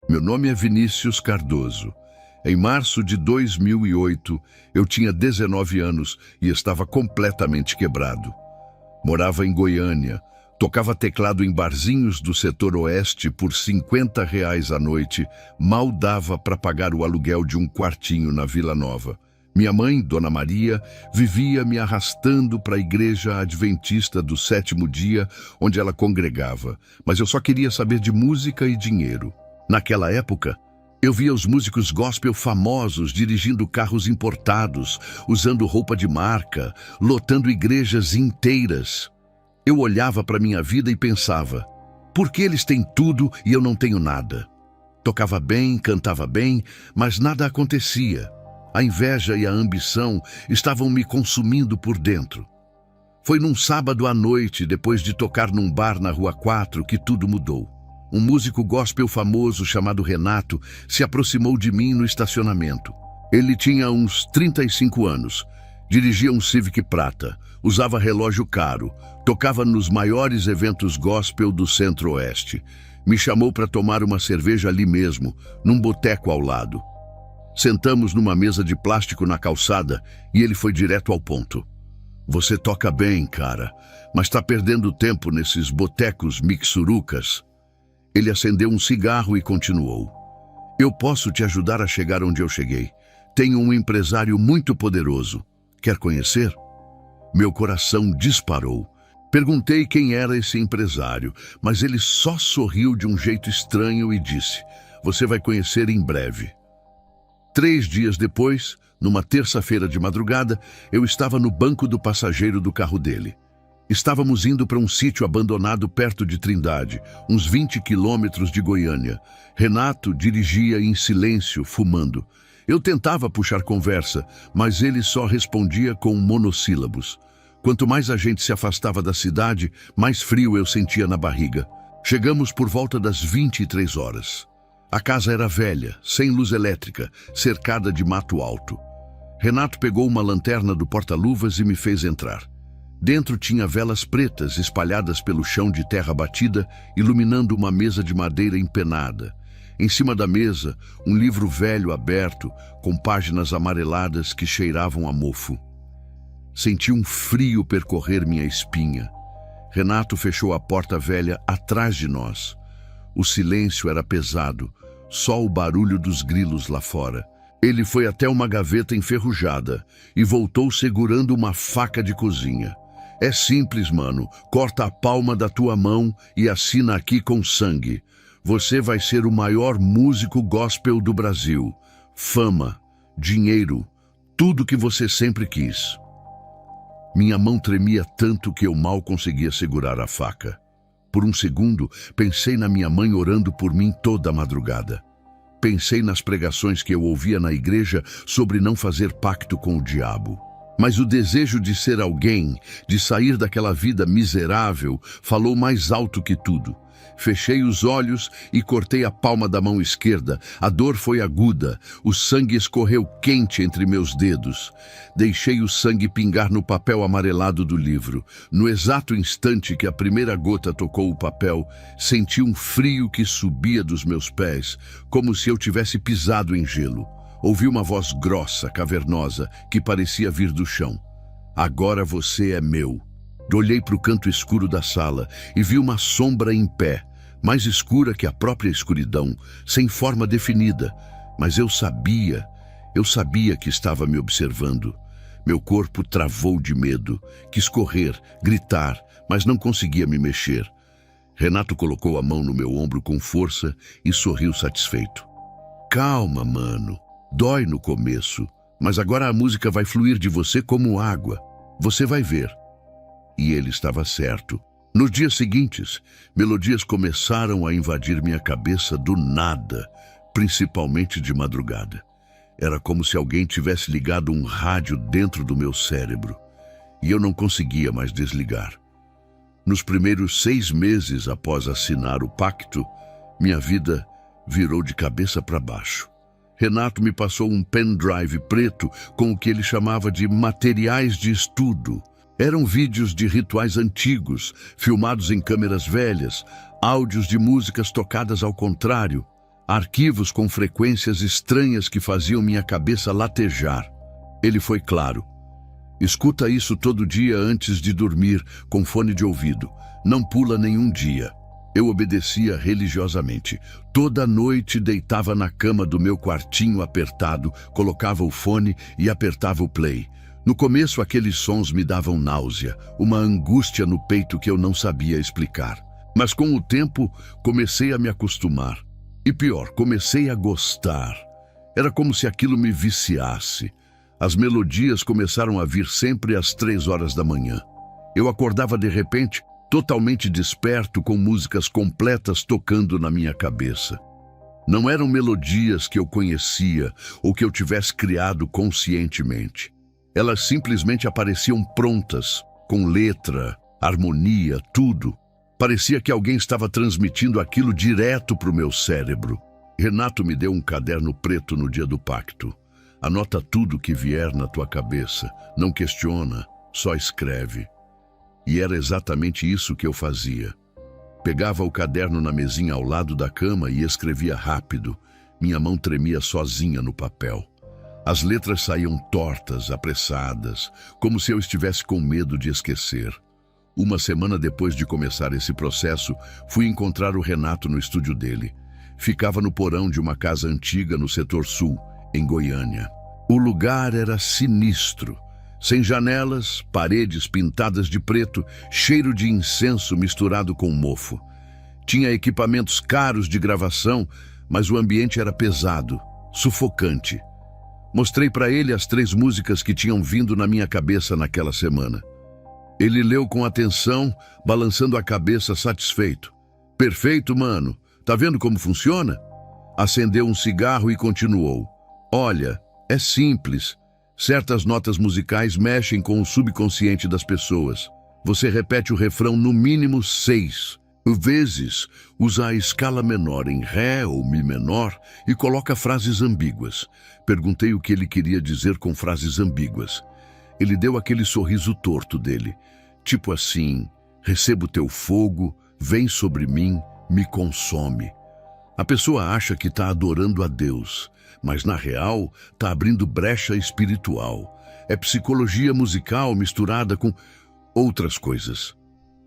Meu nome é Vinícius Cardoso. Em março de 2008, eu tinha 19 anos e estava completamente quebrado. Morava em Goiânia, tocava teclado em barzinhos do setor oeste por R$ 50 à noite, mal dava para pagar o aluguel de um quartinho na Vila Nova. Minha mãe, Dona Maria, vivia me arrastando para a igreja adventista do sétimo dia, onde ela congregava, mas eu só queria saber de música e dinheiro. Naquela época, eu via os músicos gospel famosos dirigindo carros importados, usando roupa de marca, lotando igrejas inteiras. Eu olhava para minha vida e pensava, por que eles têm tudo e eu não tenho nada? Tocava bem, cantava bem, mas nada acontecia. A inveja e a ambição estavam me consumindo por dentro. Foi num sábado à noite, depois de tocar num bar na Rua 4, que tudo mudou. Um músico gospel famoso chamado Renato se aproximou de mim no estacionamento. Ele tinha uns 35 anos, dirigia um Civic prata, usava relógio caro, tocava nos maiores eventos gospel do Centro-Oeste. Me chamou para tomar uma cerveja ali mesmo, num boteco ao lado. Sentamos numa mesa de plástico na calçada e ele foi direto ao ponto. Você toca bem, cara, mas está perdendo tempo nesses botecos mixurucas. Ele acendeu um cigarro e continuou. Eu posso te ajudar a chegar onde eu cheguei. Tenho um empresário muito poderoso. Quer conhecer? Meu coração disparou. Perguntei quem era esse empresário, mas ele só sorriu de um jeito estranho e disse, você vai conhecer em breve. 3 dias depois, numa terça-feira de madrugada, eu estava no banco do passageiro do carro dele. Estávamos indo para um sítio abandonado perto de Trindade, uns 20 quilômetros de Goiânia. Renato dirigia em silêncio, fumando. Eu tentava puxar conversa, mas ele só respondia com monossílabos. Quanto mais a gente se afastava da cidade, mais frio eu sentia na barriga. Chegamos por volta das 23 horas. A casa era velha, sem luz elétrica, cercada de mato alto. Renato pegou uma lanterna do porta-luvas e me fez entrar. Dentro tinha velas pretas espalhadas pelo chão de terra batida, iluminando uma mesa de madeira empenada. Em cima da mesa, um livro velho aberto, com páginas amareladas que cheiravam a mofo. Senti um frio percorrer minha espinha. Renato fechou a porta velha atrás de nós. O silêncio era pesado, só o barulho dos grilos lá fora. Ele foi até uma gaveta enferrujada e voltou segurando uma faca de cozinha. É simples, mano. Corta a palma da tua mão e assina aqui com sangue. Você vai ser o maior músico gospel do Brasil. Fama, dinheiro, tudo que você sempre quis. Minha mão tremia tanto que eu mal conseguia segurar a faca. Por um segundo, pensei na minha mãe orando por mim toda a madrugada. Pensei nas pregações que eu ouvia na igreja sobre não fazer pacto com o diabo. Mas o desejo de ser alguém, de sair daquela vida miserável, falou mais alto que tudo. Fechei os olhos e cortei a palma da mão esquerda. A dor foi aguda, o sangue escorreu quente entre meus dedos. Deixei o sangue pingar no papel amarelado do livro. No exato instante que a primeira gota tocou o papel, senti um frio que subia dos meus pés, como se eu tivesse pisado em gelo. Ouvi uma voz grossa, cavernosa, que parecia vir do chão. Agora você é meu. Olhei para o canto escuro da sala e vi uma sombra em pé, mais escura que a própria escuridão, sem forma definida. Mas eu sabia que estava me observando. Meu corpo travou de medo, quis correr, gritar, mas não conseguia me mexer. Renato colocou a mão no meu ombro com força e sorriu satisfeito. Calma, mano. Dói no começo, mas agora a música vai fluir de você como água. Você vai ver. E ele estava certo. Nos dias seguintes, melodias começaram a invadir minha cabeça do nada, principalmente de madrugada. Era como se alguém tivesse ligado um rádio dentro do meu cérebro, e eu não conseguia mais desligar. Nos primeiros 6 meses após assinar o pacto, minha vida virou de cabeça para baixo. Renato me passou um pendrive preto com o que ele chamava de materiais de estudo. Eram vídeos de rituais antigos, filmados em câmeras velhas, áudios de músicas tocadas ao contrário. arquivos com frequências estranhas que faziam minha cabeça latejar. Ele foi claro. Escuta isso todo dia antes de dormir, com fone de ouvido. Não pula nenhum dia. Eu obedecia religiosamente. Toda noite deitava na cama do meu quartinho apertado, colocava o fone e apertava o play. No começo, aqueles sons me davam náusea, uma angústia no peito que eu não sabia explicar. Mas com o tempo, comecei a me acostumar. E pior, comecei a gostar. Era como se aquilo me viciasse. As melodias começaram a vir sempre às 3 horas da manhã. Eu acordava de repente, totalmente desperto, com músicas completas tocando na minha cabeça. Não eram melodias que eu conhecia ou que eu tivesse criado conscientemente. Elas simplesmente apareciam prontas, com letra, harmonia, tudo. Parecia que alguém estava transmitindo aquilo direto para o meu cérebro. Renato me deu um caderno preto no dia do pacto. Anota tudo que vier na tua cabeça. Não questiona, só escreve. E era exatamente isso que eu fazia. Pegava o caderno na mesinha ao lado da cama e escrevia rápido. Minha mão tremia sozinha no papel. As letras saíam tortas, apressadas, como se eu estivesse com medo de esquecer. Uma semana depois de começar esse processo, fui encontrar o Renato no estúdio dele. Ficava no porão de uma casa antiga no setor sul, em Goiânia. O lugar era sinistro. Sem janelas, paredes pintadas de preto, cheiro de incenso misturado com mofo. Tinha equipamentos caros de gravação, mas o ambiente era pesado, sufocante. Mostrei para ele as 3 músicas que tinham vindo na minha cabeça naquela semana. Ele leu com atenção, balançando a cabeça satisfeito. Perfeito, mano. Tá vendo como funciona? Acendeu um cigarro e continuou. Olha, é simples. Certas notas musicais mexem com o subconsciente das pessoas. Você repete o refrão no mínimo 6 vezes, usa a escala menor em Ré ou Mi menor e coloca frases ambíguas. Perguntei o que ele queria dizer com frases ambíguas. Ele deu aquele sorriso torto dele. Tipo assim, recebo teu fogo, vem sobre mim, me consome. A pessoa acha que está adorando a Deus, mas na real está abrindo brecha espiritual. É psicologia musical misturada com outras coisas.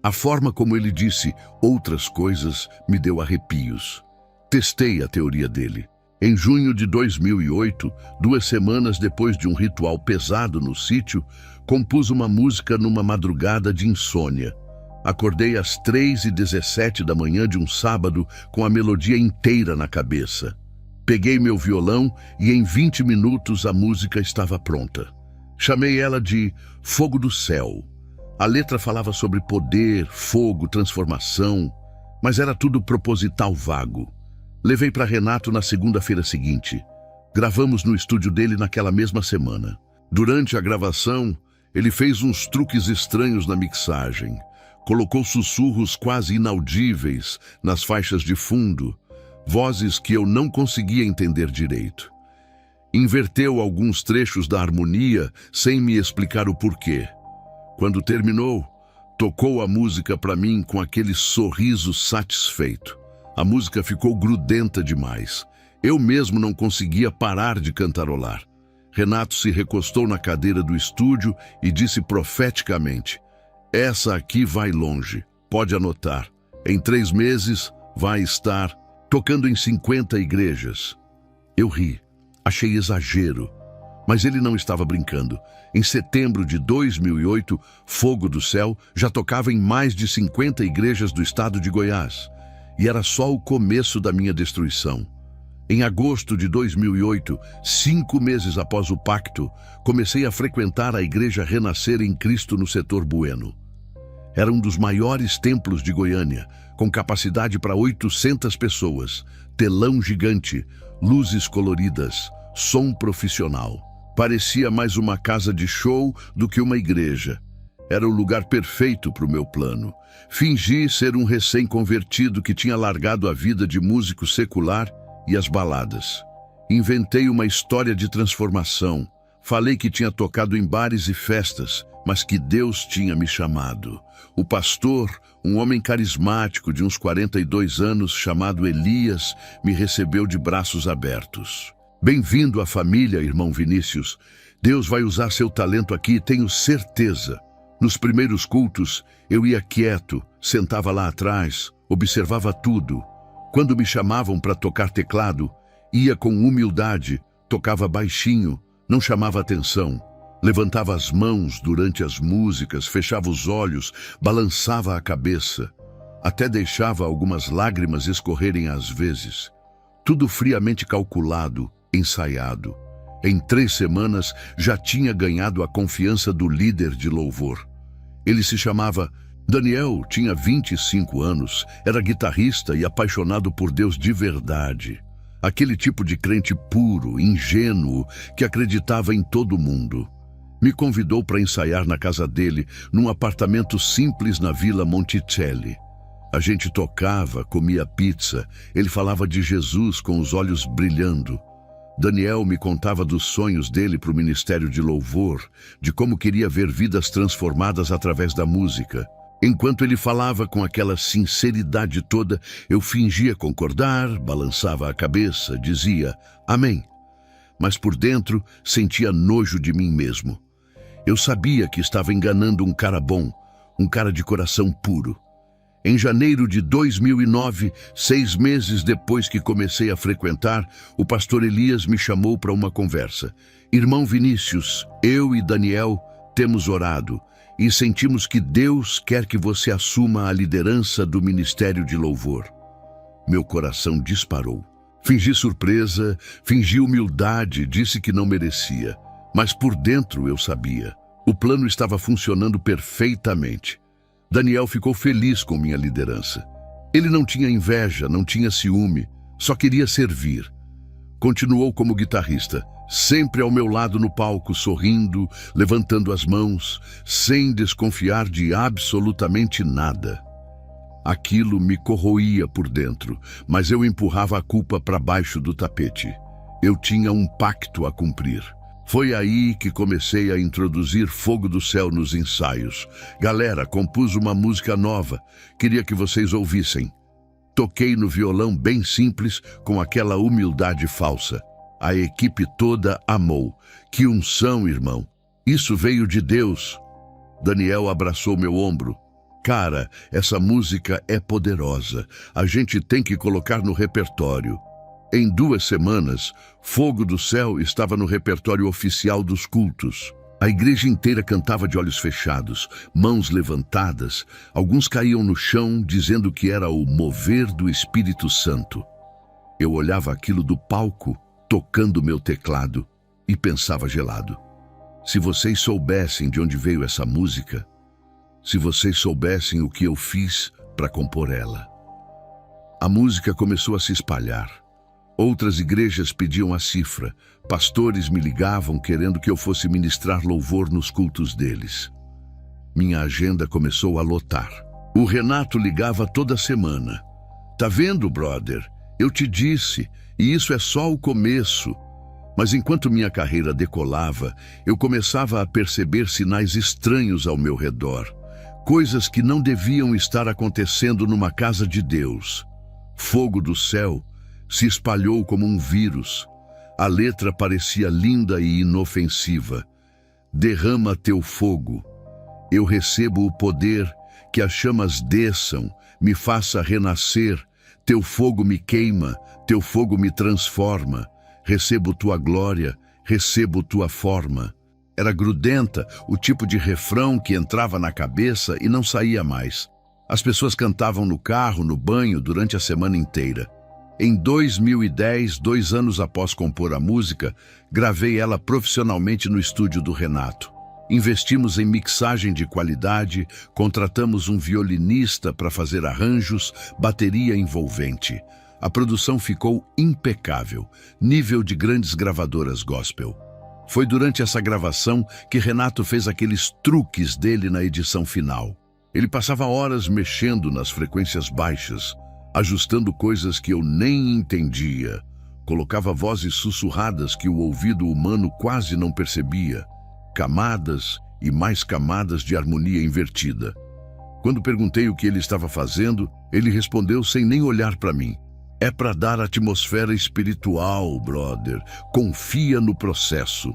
A forma como ele disse outras coisas me deu arrepios. Testei a teoria dele. Em junho de 2008, 2 semanas depois de um ritual pesado no sítio, compus uma música numa madrugada de insônia. Acordei às 3h17 da manhã de um sábado com a melodia inteira na cabeça. Peguei meu violão e em 20 minutos a música estava pronta. Chamei ela de Fogo do Céu. A letra falava sobre poder, fogo, transformação, mas era tudo proposital vago. Levei para Renato na segunda-feira seguinte. Gravamos no estúdio dele naquela mesma semana. Durante a gravação, ele fez uns truques estranhos na mixagem. Colocou sussurros quase inaudíveis nas faixas de fundo, vozes que eu não conseguia entender direito. Inverteu alguns trechos da harmonia sem me explicar o porquê. Quando terminou, tocou a música para mim com aquele sorriso satisfeito. A música ficou grudenta demais. Eu mesmo não conseguia parar de cantarolar. Renato se recostou na cadeira do estúdio e disse profeticamente: essa aqui vai longe, pode anotar. Em 3 meses vai estar tocando em 50 igrejas. Eu ri, achei exagero. Mas ele não estava brincando. Em setembro de 2008, Fogo do Céu já tocava em mais de 50 igrejas do estado de Goiás. E era só o começo da minha destruição. Em agosto de 2008, 5 meses após o pacto, comecei a frequentar a Igreja Renascer em Cristo no setor Bueno. Era um dos maiores templos de Goiânia, com capacidade para 800 pessoas, telão gigante, luzes coloridas, som profissional. Parecia mais uma casa de show do que uma igreja. Era o lugar perfeito para o meu plano. Fingi ser um recém-convertido que tinha largado a vida de músico secular e as baladas. Inventei uma história de transformação. Falei que tinha tocado em bares e festas, mas que Deus tinha me chamado. O pastor, um homem carismático de uns 42 anos, chamado Elias, me recebeu de braços abertos. Bem-vindo à família, irmão Vinícius. Deus vai usar seu talento aqui, tenho certeza. Nos primeiros cultos, eu ia quieto, sentava lá atrás, observava tudo. Quando me chamavam para tocar teclado, ia com humildade, tocava baixinho, não chamava atenção. Levantava as mãos durante as músicas, fechava os olhos, balançava a cabeça. Até deixava algumas lágrimas escorrerem às vezes. Tudo friamente calculado, ensaiado. Em 3 semanas já tinha ganhado a confiança do líder de louvor. Ele se chamava Daniel, tinha 25 anos, era guitarrista e apaixonado por Deus de verdade. Aquele tipo de crente puro, ingênuo, que acreditava em todo mundo. Me convidou para ensaiar na casa dele, num apartamento simples na Vila Monticelli. A gente tocava, comia pizza, ele falava de Jesus com os olhos brilhando. Daniel me contava dos sonhos dele para o ministério de louvor, de como queria ver vidas transformadas através da música. Enquanto ele falava com aquela sinceridade toda, eu fingia concordar, balançava a cabeça, dizia amém. Mas por dentro sentia nojo de mim mesmo. Eu sabia que estava enganando um cara bom, um cara de coração puro. Em janeiro de 2009, 6 meses depois que comecei a frequentar, o pastor Elias me chamou para uma conversa. Irmão Vinícius, eu e Daniel temos orado e sentimos que Deus quer que você assuma a liderança do ministério de louvor. Meu coração disparou. Fingi surpresa, fingi humildade, disse que não merecia. Mas por dentro eu sabia. O plano estava funcionando perfeitamente. Daniel ficou feliz com minha liderança. Ele não tinha inveja, não tinha ciúme, só queria servir. Continuou como guitarrista, sempre ao meu lado no palco, sorrindo, levantando as mãos, sem desconfiar de absolutamente nada. Aquilo me corroía por dentro, mas eu empurrava a culpa para baixo do tapete. Eu tinha um pacto a cumprir. Foi aí que comecei a introduzir Fogo do Céu nos ensaios. Galera, compus uma música nova, queria que vocês ouvissem. Toquei no violão bem simples, com aquela humildade falsa. A equipe toda amou. Que unção, irmão! Isso veio de Deus. Daniel abraçou meu ombro. Cara, essa música é poderosa. A gente tem que colocar no repertório. Em 2 semanas, Fogo do Céu estava no repertório oficial dos cultos. A igreja inteira cantava de olhos fechados, mãos levantadas. Alguns caíam no chão, dizendo que era o mover do Espírito Santo. Eu olhava aquilo do palco, tocando meu teclado, e pensava gelado. Se vocês soubessem de onde veio essa música, se vocês soubessem o que eu fiz para compor ela. A música começou a se espalhar. Outras igrejas pediam a cifra. Pastores me ligavam querendo que eu fosse ministrar louvor nos cultos deles. Minha agenda começou a lotar. O Renato ligava toda semana. Tá vendo, brother? Eu te disse, e isso é só o começo. Mas enquanto minha carreira decolava, eu começava a perceber sinais estranhos ao meu redor. Coisas que não deviam estar acontecendo numa casa de Deus. Fogo do Céu se espalhou como um vírus. A letra parecia linda e inofensiva. Derrama teu fogo. Eu recebo o poder, que as chamas desçam, me faça renascer. Teu fogo me queima, teu fogo me transforma. Recebo tua glória, recebo tua forma. Era grudenta, o tipo de refrão que entrava na cabeça e não saía mais. As pessoas cantavam no carro, no banho, durante a semana inteira. Em 2010, 2 anos após compor a música, gravei ela profissionalmente no estúdio do Renato. Investimos em mixagem de qualidade, contratamos um violinista para fazer arranjos, bateria envolvente. A produção ficou impecável, nível de grandes gravadoras gospel. Foi durante essa gravação que Renato fez aqueles truques dele na edição final. Ele passava horas mexendo nas frequências baixas, ajustando coisas que eu nem entendia. Colocava vozes sussurradas que o ouvido humano quase não percebia. Camadas, e mais camadas de harmonia invertida. Quando perguntei o que ele estava fazendo, ele respondeu sem nem olhar para mim. É para dar atmosfera espiritual, brother. Confia no processo.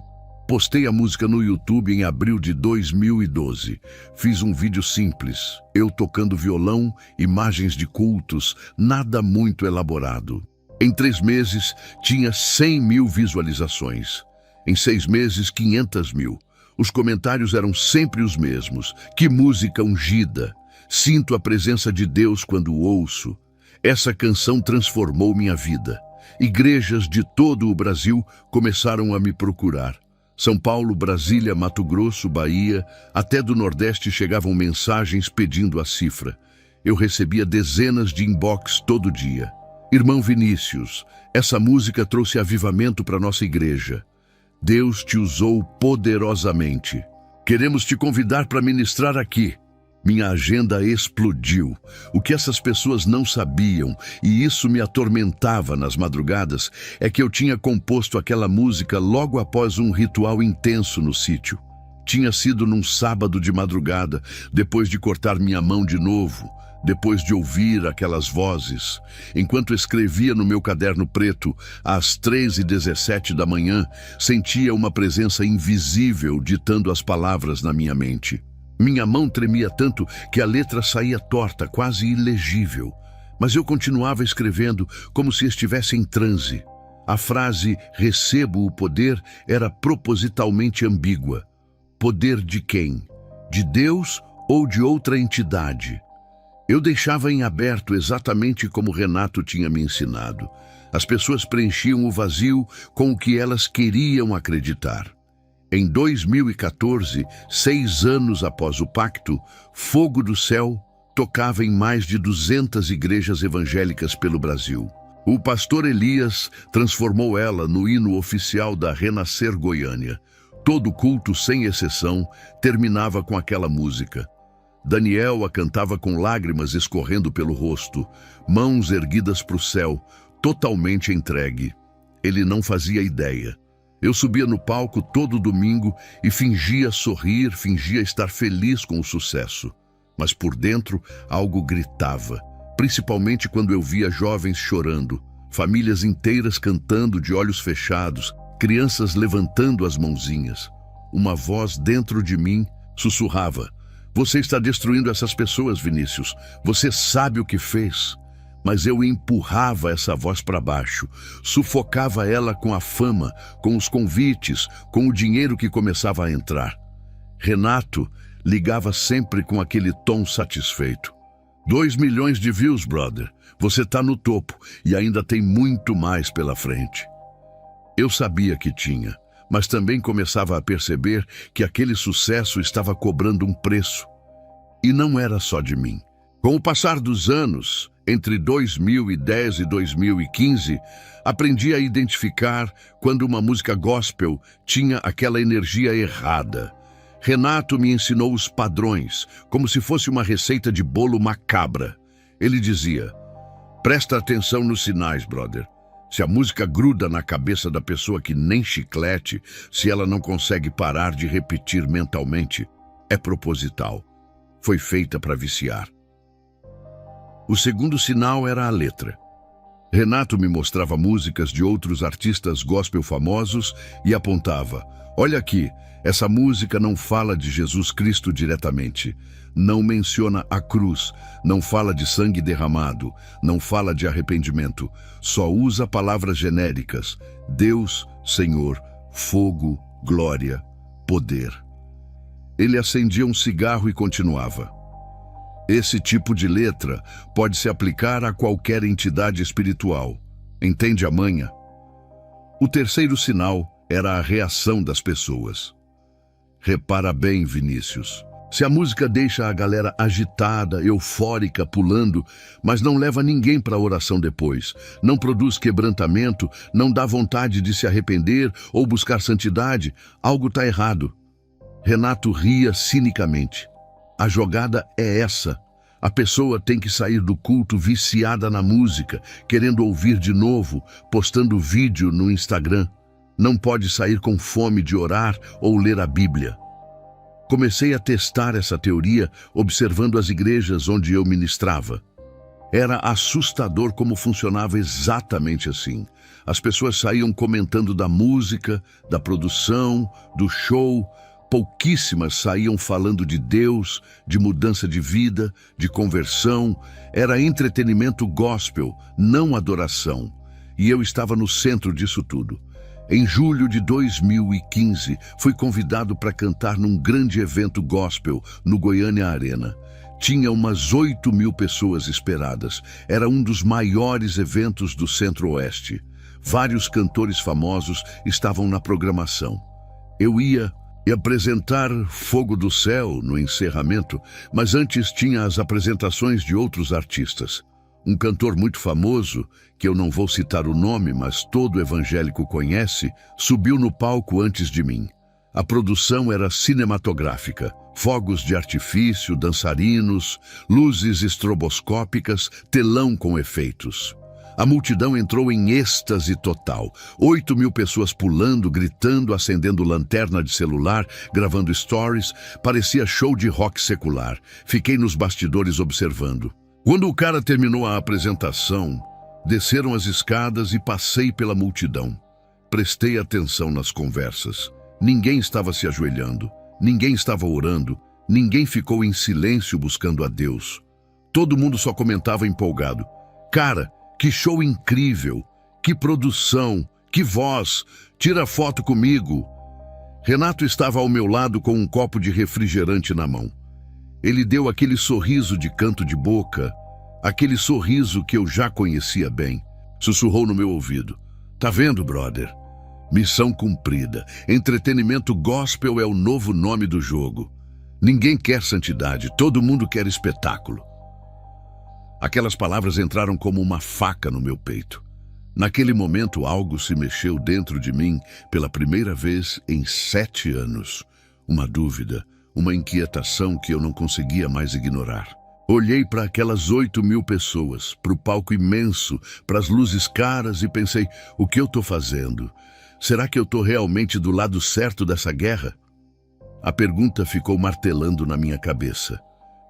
Postei a música no YouTube em abril de 2012. Fiz um vídeo simples, eu tocando violão, imagens de cultos, nada muito elaborado. Em 3 meses, tinha 100 mil visualizações. Em 6 meses, 500 mil. Os comentários eram sempre os mesmos. Que música ungida! Sinto a presença de Deus quando ouço. Essa canção transformou minha vida. Igrejas de todo o Brasil começaram a me procurar. São Paulo, Brasília, Mato Grosso, Bahia, até do Nordeste chegavam mensagens pedindo a cifra. Eu recebia dezenas de inbox todo dia. Irmão Vinícius, essa música trouxe avivamento para nossa igreja. Deus te usou poderosamente. Queremos te convidar para ministrar aqui. Minha agenda explodiu. O que essas pessoas não sabiam, e isso me atormentava nas madrugadas, é que eu tinha composto aquela música logo após um ritual intenso no sítio. Tinha sido num sábado de madrugada, depois de cortar minha mão de novo, depois de ouvir aquelas vozes. Enquanto escrevia no meu caderno preto, às 3h17 da manhã, sentia uma presença invisível ditando as palavras na minha mente. Minha mão tremia tanto que a letra saía torta, quase ilegível. Mas eu continuava escrevendo como se estivesse em transe. A frase "recebo o poder" era propositalmente ambígua. Poder de quem? De Deus ou de outra entidade? Eu deixava em aberto exatamente como Renato tinha me ensinado. As pessoas preenchiam o vazio com o que elas queriam acreditar. Em 2014, 6 anos após o pacto, Fogo do Céu tocava em mais de 200 igrejas evangélicas pelo Brasil. O pastor Elias transformou ela no hino oficial da Renascer Goiânia. Todo culto, sem exceção, terminava com aquela música. Daniel a cantava com lágrimas escorrendo pelo rosto, mãos erguidas para o céu, totalmente entregue. Ele não fazia ideia. Eu subia no palco todo domingo e fingia sorrir, fingia estar feliz com o sucesso. Mas por dentro algo gritava, principalmente quando eu via jovens chorando, famílias inteiras cantando de olhos fechados, crianças levantando as mãozinhas. Uma voz dentro de mim sussurrava: "Você está destruindo essas pessoas, Vinícius. Você sabe o que fez." Mas eu empurrava essa voz para baixo, sufocava ela com a fama, com os convites, com o dinheiro que começava a entrar. Renato ligava sempre com aquele tom satisfeito. 2 milhões de views, brother. Você está no topo e ainda tem muito mais pela frente. Eu sabia que tinha, mas também começava a perceber que aquele sucesso estava cobrando um preço. E não era só de mim. Com o passar dos anos, entre 2010 e 2015, aprendi a identificar quando uma música gospel tinha aquela energia errada. Renato me ensinou os padrões, como se fosse uma receita de bolo macabra. Ele dizia: "Presta atenção nos sinais, brother. Se a música gruda na cabeça da pessoa que nem chiclete, se ela não consegue parar de repetir mentalmente, é proposital. Foi feita para viciar." O segundo sinal era a letra. Renato me mostrava músicas de outros artistas gospel famosos e apontava: "Olha aqui, essa música não fala de Jesus Cristo diretamente, não menciona a cruz, não fala de sangue derramado, não fala de arrependimento, só usa palavras genéricas: Deus, Senhor, fogo, glória, poder." Ele acendia um cigarro e continuava: "Esse tipo de letra pode se aplicar a qualquer entidade espiritual. Entende a manha?" O terceiro sinal era a reação das pessoas. Repara bem, Vinícius. Se a música deixa a galera agitada, eufórica, pulando, mas não leva ninguém para a oração depois, não produz quebrantamento, não dá vontade de se arrepender ou buscar santidade, algo está errado. Renato ria cinicamente. A jogada é essa. A pessoa tem que sair do culto viciada na música, querendo ouvir de novo, postando vídeo no Instagram. Não pode sair com fome de orar ou ler a Bíblia. Comecei a testar essa teoria observando as igrejas onde eu ministrava. Era assustador como funcionava exatamente assim. As pessoas saíam comentando da música, da produção, do show. Pouquíssimas saíam falando de Deus, de mudança de vida, de conversão. Era entretenimento gospel, não adoração. E eu estava no centro disso tudo. Em julho de 2015, fui convidado para cantar num grande evento gospel no Goiânia Arena. Tinha umas 8.000 pessoas esperadas. Era um dos maiores eventos do Centro-Oeste. Vários cantores famosos estavam na programação. Eu ia apresentar Fogo do Céu no encerramento, mas antes tinha as apresentações de outros artistas. Um cantor muito famoso, que eu não vou citar o nome, mas todo evangélico conhece, subiu no palco antes de mim. A produção era cinematográfica, fogos de artifício, dançarinos, luzes estroboscópicas, telão com efeitos. A multidão entrou em êxtase total. 8.000 pessoas pulando, gritando, acendendo lanterna de celular, gravando stories. Parecia show de rock secular. Fiquei nos bastidores observando. Quando o cara terminou a apresentação, desceram as escadas e passei pela multidão. Prestei atenção nas conversas. Ninguém estava se ajoelhando, ninguém estava orando, ninguém ficou em silêncio buscando a Deus. Todo mundo só comentava empolgado. Cara, que show incrível, que produção, que voz, tira foto comigo. Renato estava ao meu lado com um copo de refrigerante na mão. Ele deu aquele sorriso de canto de boca, aquele sorriso que eu já conhecia bem. Sussurrou no meu ouvido. Tá vendo, brother? Missão cumprida. Entretenimento gospel é o novo nome do jogo. Ninguém quer santidade, todo mundo quer espetáculo. Aquelas palavras entraram como uma faca no meu peito. Naquele momento, algo se mexeu dentro de mim pela primeira vez em 7 anos. Uma dúvida, uma inquietação que eu não conseguia mais ignorar. Olhei para aquelas 8.000 pessoas, para o palco imenso, para as luzes caras e pensei, o que eu estou fazendo? Será que eu estou realmente do lado certo dessa guerra? A pergunta ficou martelando na minha cabeça,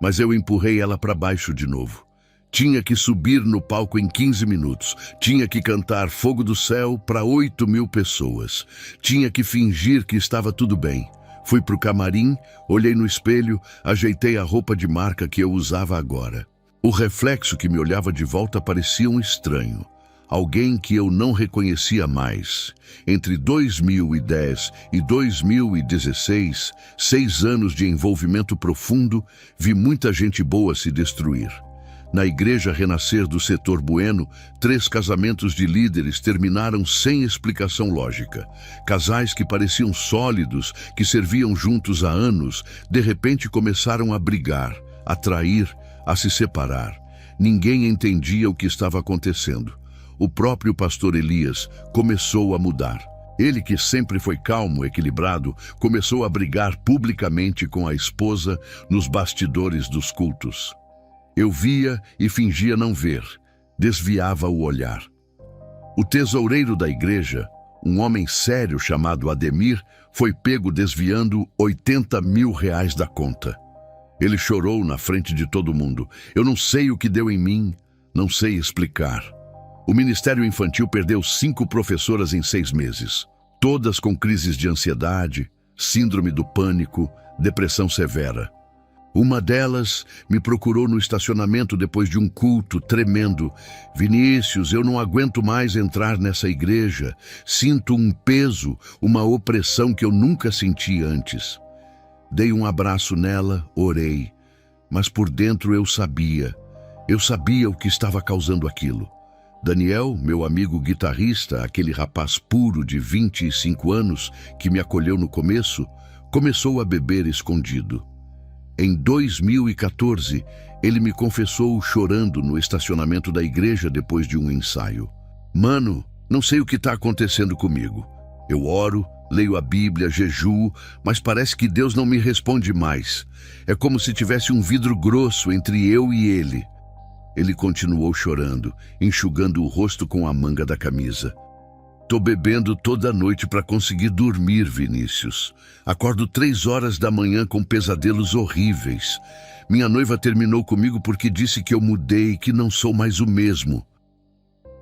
mas eu empurrei ela para baixo de novo. Tinha que subir no palco em 15 minutos. Tinha que cantar Fogo do Céu para 8.000 pessoas. Tinha que fingir que estava tudo bem. Fui para o camarim, olhei no espelho, ajeitei a roupa de marca que eu usava agora. O reflexo que me olhava de volta parecia um estranho. Alguém que eu não reconhecia mais. Entre 2010 e 2016, 6 anos de envolvimento profundo, vi muita gente boa se destruir. Na igreja Renascer do Setor Bueno, 3 casamentos de líderes terminaram sem explicação lógica. Casais que pareciam sólidos, que serviam juntos há anos, de repente começaram a brigar, a trair, a se separar. Ninguém entendia o que estava acontecendo. O próprio pastor Elias começou a mudar. Ele, que sempre foi calmo, equilibrado, começou a brigar publicamente com a esposa nos bastidores dos cultos. Eu via e fingia não ver, desviava o olhar. O tesoureiro da igreja, um homem sério chamado Ademir, foi pego desviando 80 mil reais da conta. Ele chorou na frente de todo mundo. Eu não sei o que deu em mim, não sei explicar. O Ministério Infantil perdeu 5 professoras em 6 meses, todas com crises de ansiedade, síndrome do pânico, depressão severa. Uma delas me procurou no estacionamento depois de um culto tremendo. Vinícius, eu não aguento mais entrar nessa igreja. Sinto um peso, uma opressão que eu nunca senti antes. Dei um abraço nela, orei. Mas por dentro eu sabia o que estava causando aquilo. Daniel, meu amigo guitarrista, aquele rapaz puro de 25 anos que me acolheu no começo, começou a beber escondido. Em 2014, ele me confessou chorando no estacionamento da igreja depois de um ensaio. Mano, não sei o que está acontecendo comigo. Eu oro, leio a Bíblia, jejuo, mas parece que Deus não me responde mais. É como se tivesse um vidro grosso entre eu e ele. Ele continuou chorando, enxugando o rosto com a manga da camisa. Tô bebendo toda noite para conseguir dormir, Vinícius. Acordo 3 horas da manhã com pesadelos horríveis. Minha noiva terminou comigo porque disse que eu mudei, que não sou mais o mesmo.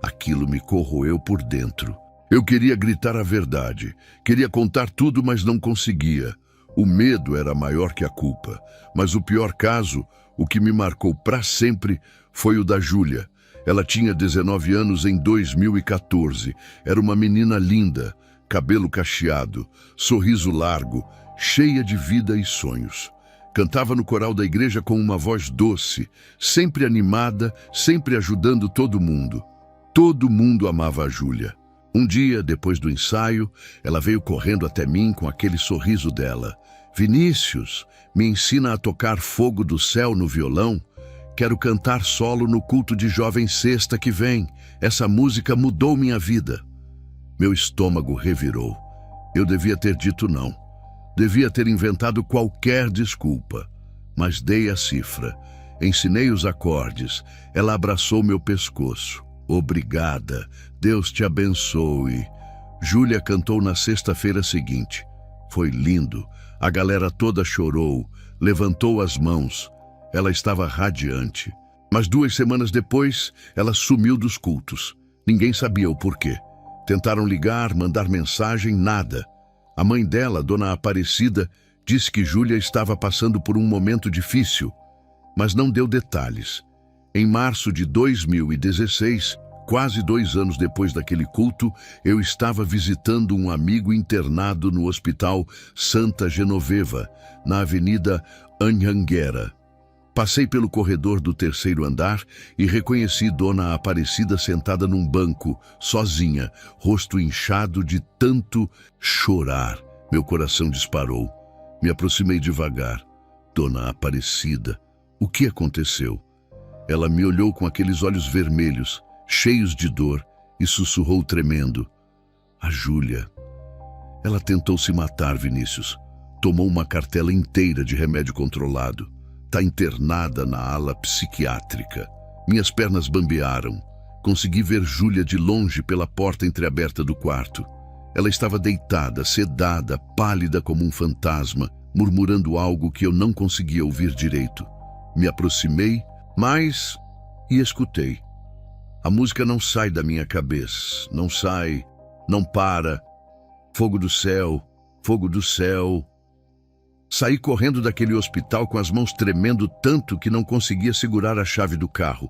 Aquilo me corroeu por dentro. Eu queria gritar a verdade. Queria contar tudo, mas não conseguia. O medo era maior que a culpa. Mas o pior caso, o que me marcou para sempre, foi o da Júlia. Ela tinha 19 anos em 2014. Era uma menina linda, cabelo cacheado, sorriso largo, cheia de vida e sonhos. Cantava no coral da igreja com uma voz doce, sempre animada, sempre ajudando todo mundo. Todo mundo amava a Júlia. Um dia, depois do ensaio, ela veio correndo até mim com aquele sorriso dela. Vinícius, me ensina a tocar Fogo do Céu no violão? Quero cantar solo no culto de jovem sexta que vem. Essa música mudou minha vida. Meu estômago revirou. Eu devia ter dito não. Devia ter inventado qualquer desculpa. Mas dei a cifra. Ensinei os acordes. Ela abraçou meu pescoço. Obrigada. Deus te abençoe. Júlia cantou na sexta-feira seguinte. Foi lindo. A galera toda chorou, levantou as mãos. Ela estava radiante. Mas 2 semanas depois, ela sumiu dos cultos. Ninguém sabia o porquê. Tentaram ligar, mandar mensagem, nada. A mãe dela, Dona Aparecida, disse que Júlia estava passando por um momento difícil, mas não deu detalhes. Em março de 2016, quase 2 anos depois daquele culto, eu estava visitando um amigo internado no Hospital Santa Genoveva, na Avenida Anhanguera. Passei pelo corredor do 3º andar e reconheci Dona Aparecida sentada num banco, sozinha, rosto inchado de tanto chorar. Meu coração disparou. Me aproximei devagar. Dona Aparecida, o que aconteceu? Ela me olhou com aqueles olhos vermelhos, cheios de dor, e sussurrou tremendo. A Júlia. Ela tentou se matar, Vinícius. Tomou uma cartela inteira de remédio controlado. Está internada na ala psiquiátrica. Minhas pernas bambearam. Consegui ver Júlia de longe pela porta entreaberta do quarto. Ela estava deitada, sedada, pálida como um fantasma, murmurando algo que eu não conseguia ouvir direito. Me aproximei, mas... e escutei. A música não sai da minha cabeça. Não sai, não para. Fogo do céu, fogo do céu... Saí correndo daquele hospital com as mãos tremendo tanto que não conseguia segurar a chave do carro.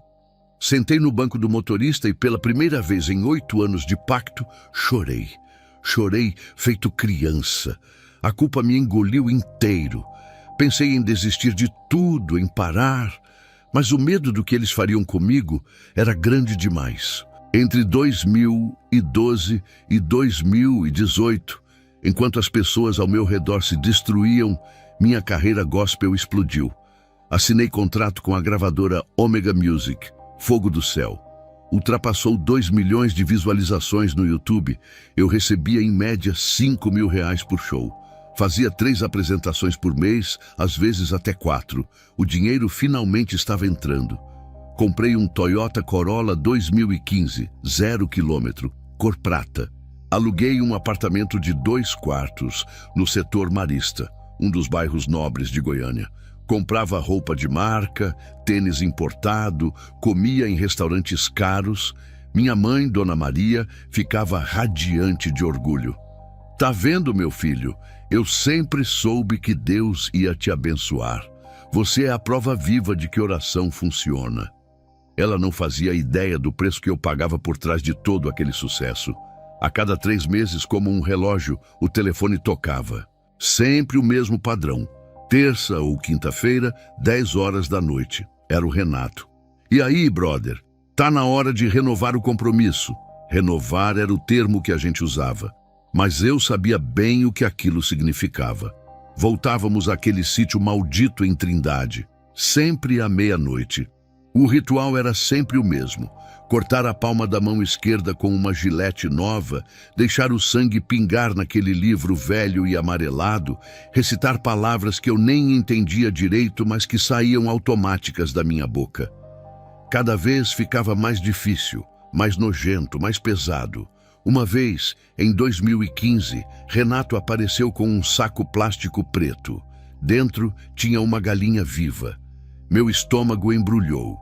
Sentei no banco do motorista e pela primeira vez em 8 anos de pacto, chorei. Chorei feito criança. A culpa me engoliu inteiro. Pensei em desistir de tudo, em parar. Mas o medo do que eles fariam comigo era grande demais. Entre 2012 e 2018, enquanto as pessoas ao meu redor se destruíam, minha carreira gospel explodiu. Assinei contrato com a gravadora Omega Music, Fogo do Céu. Ultrapassou 2 milhões de visualizações no YouTube. Eu recebia em média R$5.000 por show. Fazia 3 apresentações por mês, às vezes até 4. O dinheiro finalmente estava entrando. Comprei um Toyota Corolla 2015, 0 km, cor prata. Aluguei um apartamento de 2 quartos no setor Marista, um dos bairros nobres de Goiânia. Comprava roupa de marca, tênis importado, comia em restaurantes caros. Minha mãe, Dona Maria, ficava radiante de orgulho. Tá vendo, meu filho? Eu sempre soube que Deus ia te abençoar. Você é a prova viva de que oração funciona. Ela não fazia ideia do preço que eu pagava por trás de todo aquele sucesso. A cada 3 meses, como um relógio, o telefone tocava. Sempre o mesmo padrão. Terça ou quinta-feira, 10 horas da noite. Era o Renato. E aí, brother? Tá na hora de renovar o compromisso. Renovar era o termo que a gente usava. Mas eu sabia bem o que aquilo significava. Voltávamos àquele sítio maldito em Trindade. Sempre à meia-noite. O ritual era sempre o mesmo. Cortar a palma da mão esquerda com uma gilete nova, deixar o sangue pingar naquele livro velho e amarelado, recitar palavras que eu nem entendia direito, mas que saíam automáticas da minha boca. Cada vez ficava mais difícil, mais nojento, mais pesado. Uma vez, em 2015, Renato apareceu com um saco plástico preto. Dentro tinha uma galinha viva. Meu estômago embrulhou.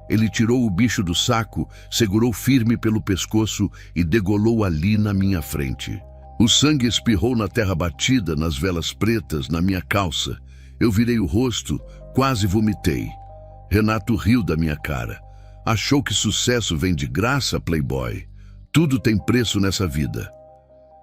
Ele tirou o bicho do saco, segurou firme pelo pescoço e degolou ali na minha frente. O sangue espirrou na terra batida, nas velas pretas, na minha calça. Eu virei o rosto, quase vomitei. Renato riu da minha cara. Achou que sucesso vem de graça, playboy. Tudo tem preço nessa vida.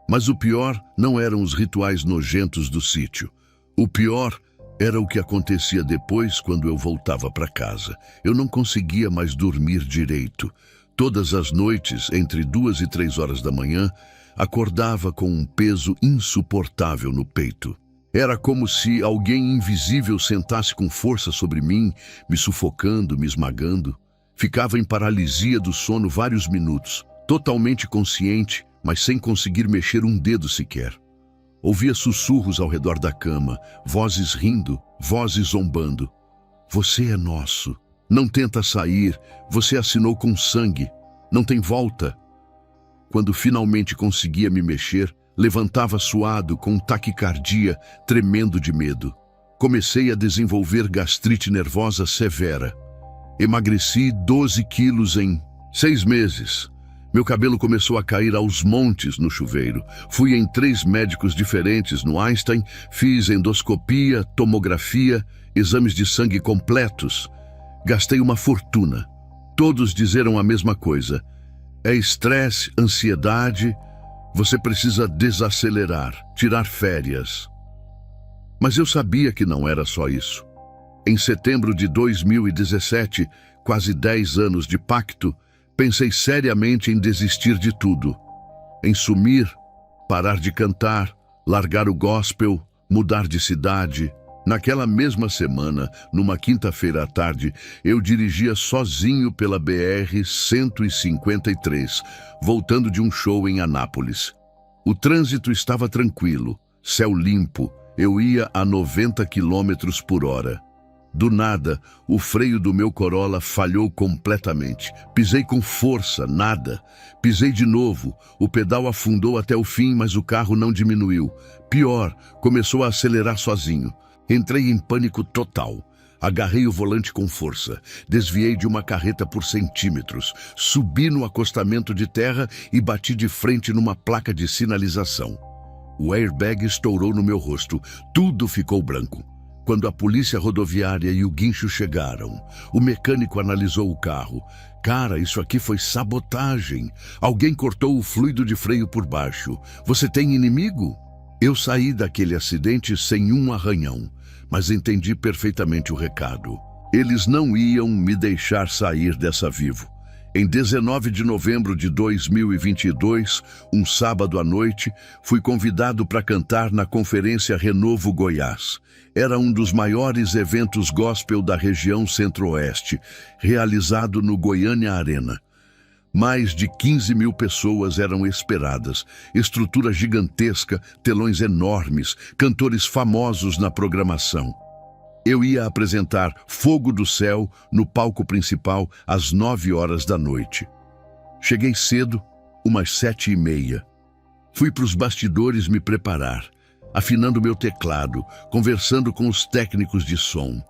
Mas o pior não eram os rituais nojentos do sítio. O pior era o que acontecia depois quando eu voltava para casa. Eu não conseguia mais dormir direito. Todas as noites, entre 2 e 3 horas da manhã, acordava com um peso insuportável no peito. Era como se alguém invisível sentasse com força sobre mim, me sufocando, me esmagando. Ficava em paralisia do sono vários minutos, totalmente consciente, mas sem conseguir mexer um dedo sequer. Ouvia sussurros ao redor da cama, vozes rindo, vozes zombando. Você é nosso. Não tenta sair. Você assinou com sangue. Não tem volta. Quando finalmente conseguia me mexer, levantava suado, com taquicardia, tremendo de medo. Comecei a desenvolver gastrite nervosa severa. Emagreci 12 quilos em 6 meses. Meu cabelo começou a cair aos montes no chuveiro. Fui em 3 médicos diferentes no Einstein, fiz endoscopia, tomografia, exames de sangue completos. Gastei uma fortuna. Todos disseram a mesma coisa. É estresse, ansiedade, você precisa desacelerar, tirar férias. Mas eu sabia que não era só isso. Em setembro de 2017, quase 10 anos de pacto, pensei seriamente em desistir de tudo. Em sumir, parar de cantar, largar o gospel, mudar de cidade. Naquela mesma semana, numa quinta-feira à tarde, eu dirigia sozinho pela BR-153, voltando de um show em Anápolis. O trânsito estava tranquilo, céu limpo, eu ia a 90 quilômetros por hora. Do nada, o freio do meu Corolla falhou completamente. Pisei com força, nada. Pisei de novo. O pedal afundou até o fim, mas o carro não diminuiu. Pior, começou a acelerar sozinho. Entrei em pânico total. Agarrei o volante com força. Desviei de uma carreta por centímetros. Subi no acostamento de terra e bati de frente numa placa de sinalização. O airbag estourou no meu rosto. Tudo ficou branco. Quando a polícia rodoviária e o guincho chegaram, o mecânico analisou o carro. Cara, isso aqui foi sabotagem. Alguém cortou o fluido de freio por baixo. Você tem inimigo? Eu saí daquele acidente sem um arranhão, mas entendi perfeitamente o recado. Eles não iam me deixar sair dessa vivo. Em 19 de novembro de 2022, um sábado à noite, fui convidado para cantar na Conferência Renovo Goiás. Era um dos maiores eventos gospel da região centro-oeste, realizado no Goiânia Arena. Mais de 15 mil pessoas eram esperadas, estrutura gigantesca, telões enormes, cantores famosos na programação. Eu ia apresentar Fogo do Céu no palco principal às 9 horas da noite. Cheguei cedo, umas 7h30. Fui para os bastidores me preparar, afinando meu teclado, conversando com os técnicos de som.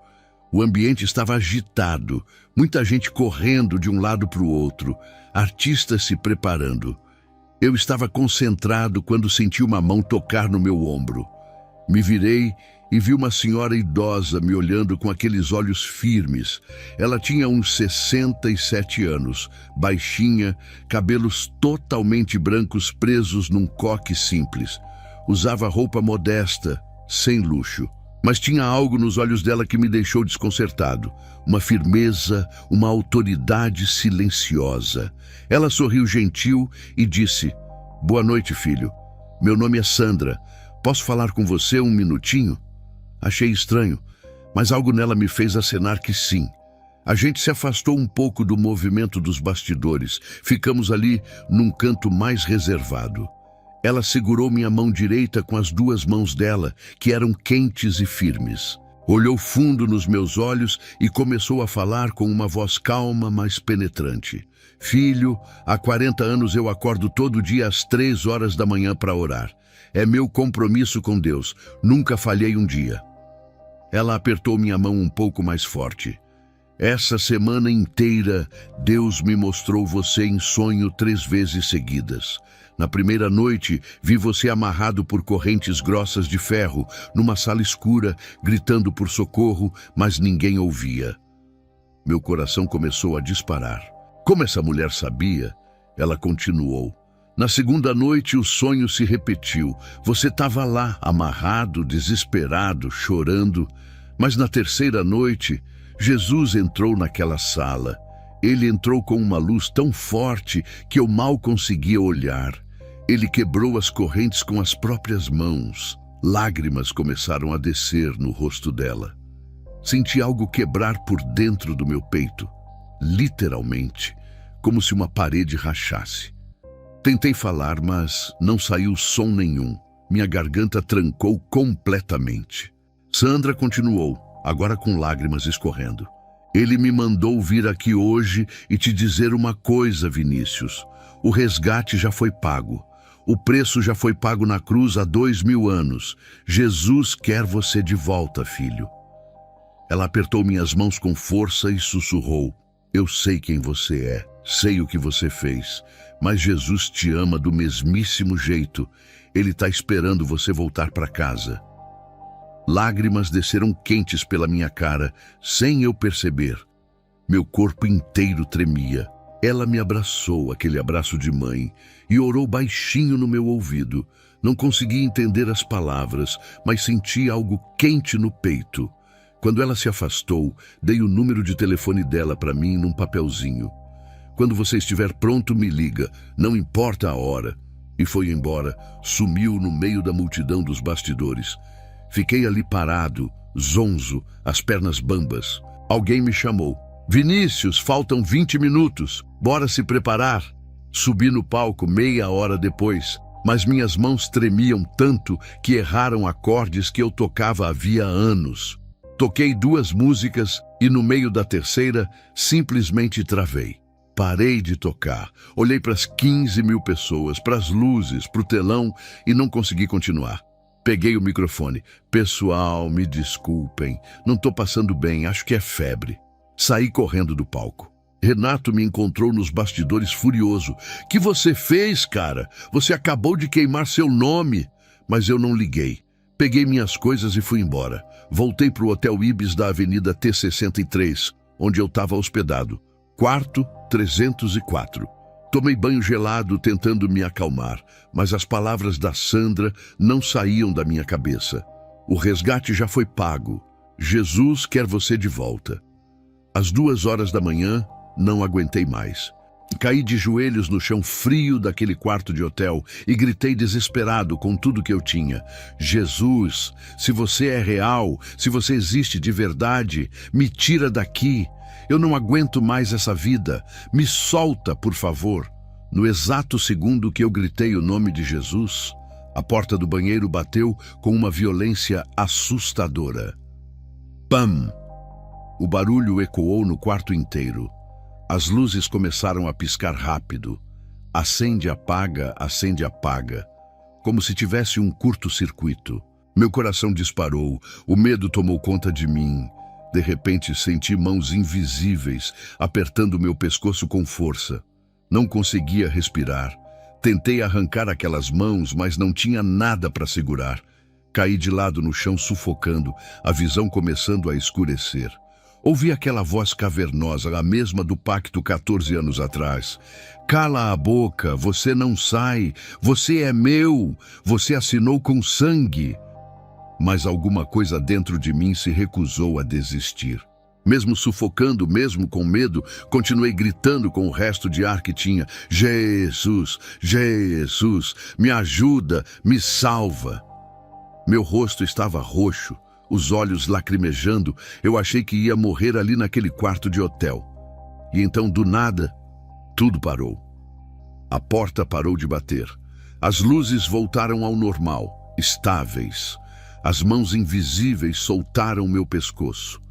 O ambiente estava agitado, muita gente correndo de um lado para o outro, artistas se preparando. Eu estava concentrado quando senti uma mão tocar no meu ombro. Me virei e vi uma senhora idosa me olhando com aqueles olhos firmes. Ela tinha uns 67 anos, baixinha, cabelos totalmente brancos presos num coque simples. Usava roupa modesta, sem luxo. Mas tinha algo nos olhos dela que me deixou desconcertado. Uma firmeza, uma autoridade silenciosa. Ela sorriu gentil e disse: "Boa noite, filho. Meu nome é Sandra. Posso falar com você um minutinho?" Achei estranho, mas algo nela me fez acenar que sim. A gente se afastou um pouco do movimento dos bastidores. Ficamos ali num canto mais reservado. Ela segurou minha mão direita com as 2 mãos dela, que eram quentes e firmes. Olhou fundo nos meus olhos e começou a falar com uma voz calma, mas penetrante. Filho, há 40 anos eu acordo todo dia às 3 horas da manhã para orar. É meu compromisso com Deus. Nunca falhei um dia. Ela apertou minha mão um pouco mais forte. Essa semana inteira, Deus me mostrou você em sonho 3 vezes seguidas. Na primeira noite, vi você amarrado por correntes grossas de ferro, numa sala escura, gritando por socorro, mas ninguém ouvia. Meu coração começou a disparar. Como essa mulher sabia? Ela continuou. Na segunda noite, o sonho se repetiu. Você estava lá, amarrado, desesperado, chorando. Mas na terceira noite, Jesus entrou naquela sala. Ele entrou com uma luz tão forte que eu mal conseguia olhar. Ele quebrou as correntes com as próprias mãos. Lágrimas começaram a descer no rosto dela. Senti algo quebrar por dentro do meu peito, literalmente, como se uma parede rachasse. Tentei falar, mas não saiu som nenhum. Minha garganta trancou completamente. Sandra continuou, agora com lágrimas escorrendo. Ele me mandou vir aqui hoje e te dizer uma coisa, Vinícius. O resgate já foi pago. O preço já foi pago na cruz há 2000 anos. Jesus quer você de volta, filho. Ela apertou minhas mãos com força e sussurrou. Eu sei quem você é, sei o que você fez, mas Jesus te ama do mesmíssimo jeito. Ele está esperando você voltar para casa. Lágrimas desceram quentes pela minha cara, sem eu perceber. Meu corpo inteiro tremia. Ela me abraçou, aquele abraço de mãe, e orou baixinho no meu ouvido. Não conseguia entender as palavras, mas senti algo quente no peito. Quando ela se afastou, dei o número de telefone dela para mim num papelzinho. Quando você estiver pronto, me liga, não importa a hora. E foi embora, sumiu no meio da multidão dos bastidores. Fiquei ali parado, zonzo, as pernas bambas. Alguém me chamou. Vinícius, faltam 20 minutos. Bora se preparar. Subi no palco meia hora depois, mas minhas mãos tremiam tanto que erraram acordes que eu tocava havia anos. Toquei 2 músicas e no meio da terceira simplesmente travei. Parei de tocar, olhei para as 15 mil pessoas, para as luzes, para o telão e não consegui continuar. Peguei o microfone. Pessoal, me desculpem, não estou passando bem, acho que é febre. Saí correndo do palco. Renato me encontrou nos bastidores furioso. Que você fez, cara? Você acabou de queimar seu nome. Mas eu não liguei. Peguei minhas coisas e fui embora. Voltei para o Hotel Ibis da Avenida T63, onde eu estava hospedado. Quarto 304. Tomei banho gelado tentando me acalmar, mas as palavras da Sandra não saíam da minha cabeça. O resgate já foi pago. Jesus quer você de volta. Às 2 horas da manhã, não aguentei mais. Caí de joelhos no chão frio daquele quarto de hotel e gritei desesperado com tudo que eu tinha. Jesus, se você é real, se você existe de verdade, me tira daqui. Eu não aguento mais essa vida. Me solta, por favor. No exato segundo que eu gritei o nome de Jesus, a porta do banheiro bateu com uma violência assustadora. Pam! O barulho ecoou no quarto inteiro. As luzes começaram a piscar rápido. Acende, apaga, como se tivesse um curto-circuito. Meu coração disparou, o medo tomou conta de mim. De repente senti mãos invisíveis apertando meu pescoço com força. Não conseguia respirar. Tentei arrancar aquelas mãos, mas não tinha nada para segurar. Caí de lado no chão sufocando, a visão começando a escurecer. Ouvi aquela voz cavernosa, a mesma do pacto 14 anos atrás. Cala a boca, você não sai, você é meu, você assinou com sangue. Mas alguma coisa dentro de mim se recusou a desistir. Mesmo sufocando, mesmo com medo, continuei gritando com o resto de ar que tinha. Jesus, Jesus, me ajuda, me salva. Meu rosto estava roxo. Os olhos lacrimejando, eu achei que ia morrer ali naquele quarto de hotel. E então, do nada, tudo parou. A porta parou de bater. As luzes voltaram ao normal, estáveis. As mãos invisíveis soltaram meu pescoço.